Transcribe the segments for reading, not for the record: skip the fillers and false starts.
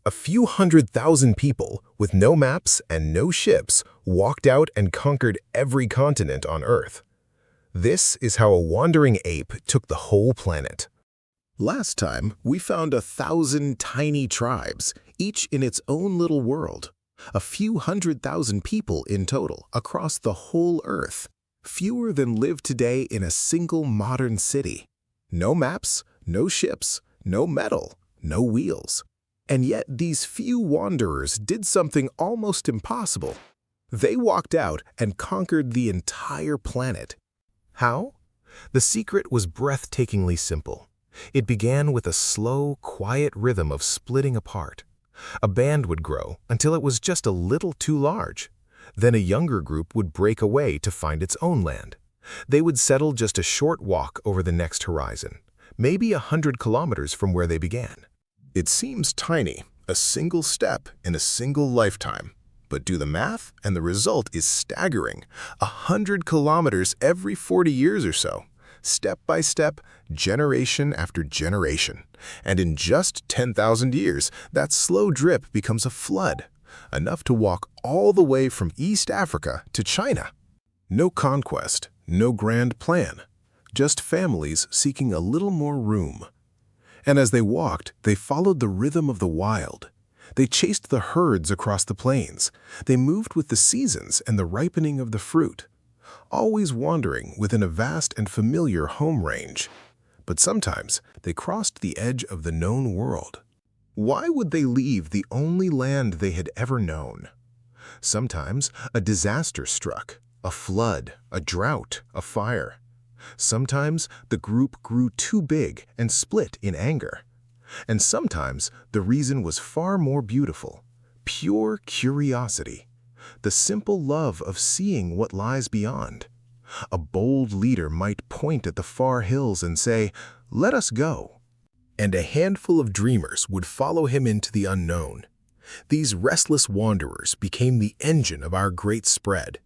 A few 100,000 people, with no maps and no ships, walked out and conquered every continent on Earth. This is how a wandering ape took the whole planet. Last time, we found 1,000 tiny tribes, each in its own little world. A few 100,000 people in total across the whole Earth. Fewer than live today in a single modern city. No maps, no ships, no metal, no wheels. And yet these few wanderers did something almost impossible. They walked out and conquered the entire planet. How? The secret was breathtakingly simple. It began with a slow, quiet rhythm of splitting apart. A band would grow until it was just a little too large. Then a younger group would break away to find its own land. They would settle just a short walk over the next horizon, maybe 100 kilometers from where they began. It seems tiny, a single step in a single lifetime. But do the math, and the result is staggering. 100 kilometers every 40 years or so. Step by step, generation after generation. And in just 10,000 years, that slow drip becomes a flood. Enough to walk all the way from East Africa to China. No conquest, no grand plan. Just families seeking a little more room. And as they walked, they followed the rhythm of the wild. They chased the herds across the plains. They moved with the seasons and the ripening of the fruit, always wandering within a vast and familiar home range. But sometimes they crossed the edge of the known world. Why would they leave the only land they had ever known? Sometimes a disaster struck, a flood, a drought, a fire. Sometimes the group grew too big and split in anger. And sometimes the reason was far more beautiful, pure curiosity, the simple love of seeing what lies beyond. A bold leader might point at the far hills and say, "Let us go." And a handful of dreamers would follow him into the unknown. These restless wanderers became the engine of our great spread.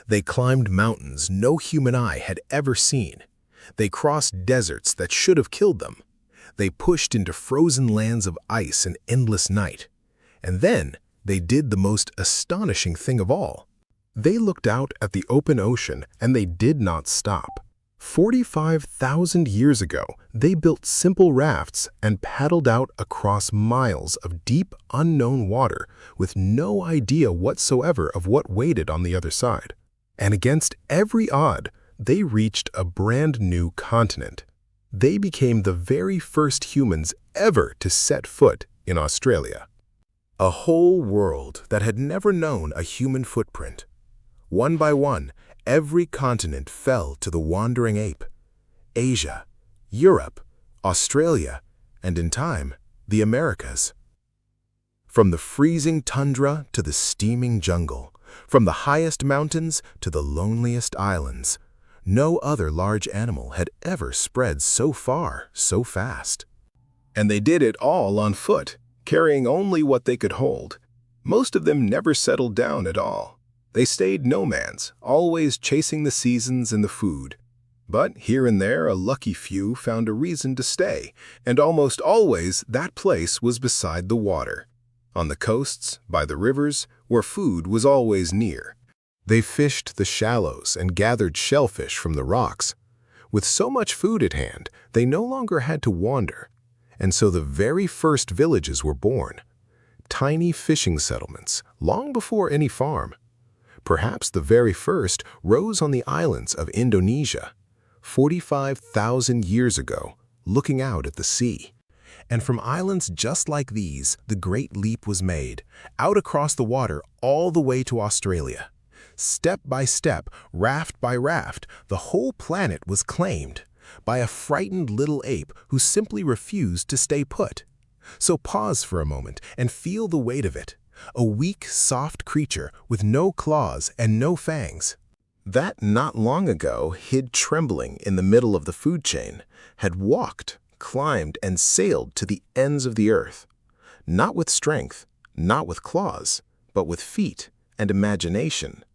They climbed mountains no human eye had ever seen. They crossed deserts that should have killed them. They pushed into frozen lands of ice and endless night. And then they did the most astonishing thing of all. They looked out at the open ocean and they did not stop. 45,000 years ago, they built simple rafts and paddled out across miles of deep, unknown water with no idea whatsoever of what waited on the other side. And against every odd, they reached a brand new continent. They became the very first humans ever to set foot in Australia. A whole world that had never known a human footprint. One by one, every continent fell to the wandering ape. Asia, Europe, Australia, and in time, the Americas. From the freezing tundra to the steaming jungle, from the highest mountains to the loneliest islands, no other large animal had ever spread so far, so fast. And they did it all on foot, carrying only what they could hold. Most of them never settled down at all. They stayed nomads, always chasing the seasons and the food. But here and there, a lucky few found a reason to stay, and almost always that place was beside the water. On the coasts, by the rivers, where food was always near. They fished the shallows and gathered shellfish from the rocks. With so much food at hand, they no longer had to wander. And so the very first villages were born. Tiny fishing settlements, long before any farm. Perhaps the very first rose on the islands of Indonesia, 45,000 years ago, looking out at the sea. And from islands just like these, the great leap was made, out across the water all the way to Australia. Step by step, raft by raft, the whole planet was claimed by a frightened little ape who simply refused to stay put. So pause for a moment and feel the weight of it. A weak, soft creature with no claws and no fangs. That not long ago hid trembling in the middle of the food chain, had walked, climbed, and sailed to the ends of the earth. Not with strength, not with claws, but with feet and imagination.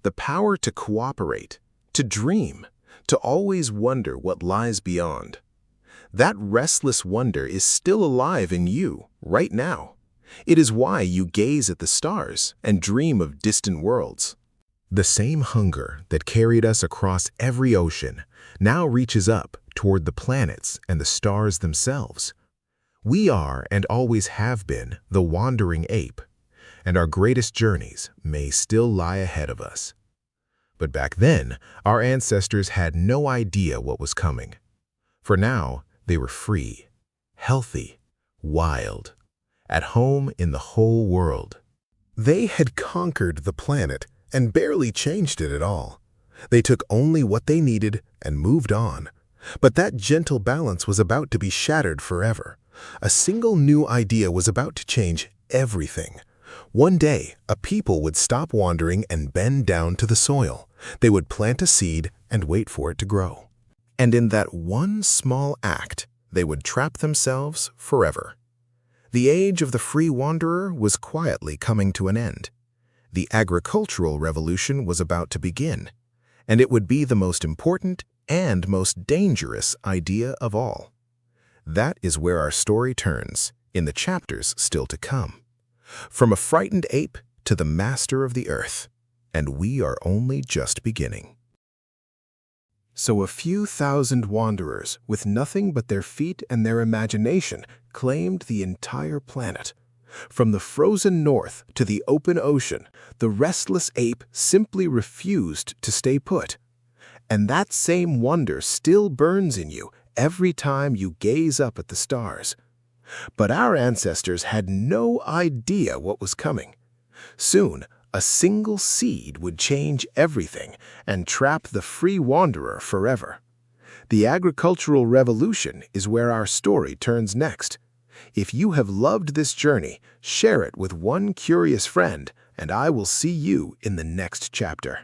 The power to cooperate, to dream, to always wonder what lies beyond. That restless wonder is still alive in you, right now. It is why you gaze at the stars and dream of distant worlds. The same hunger that carried us across every ocean now reaches up toward the planets and the stars themselves. We are and always have been the wandering ape, and our greatest journeys may still lie ahead of us. But back then, our ancestors had no idea what was coming. For now, they were free, healthy, wild, at home in the whole world. They had conquered the planet and barely changed it at all. They took only what they needed and moved on. But that gentle balance was about to be shattered forever. A single new idea was about to change everything. One day, a people would stop wandering and bend down to the soil. They would plant a seed and wait for it to grow. And in that one small act, they would trap themselves forever. The age of the free wanderer was quietly coming to an end. The agricultural revolution was about to begin, and it would be the most important and most dangerous idea of all. That is where our story turns, in the chapters still to come. From a frightened ape to the master of the earth, and we are only just beginning. So a few thousand wanderers, with nothing but their feet and their imagination, claimed the entire planet. From the frozen north to the open ocean, the restless ape simply refused to stay put. And that same wonder still burns in you every time you gaze up at the stars. But our ancestors had no idea what was coming. Soon, a single seed would change everything and trap the free wanderer forever. The agricultural revolution is where our story turns next. If you have loved this journey, share it with one curious friend, and I will see you in the next chapter.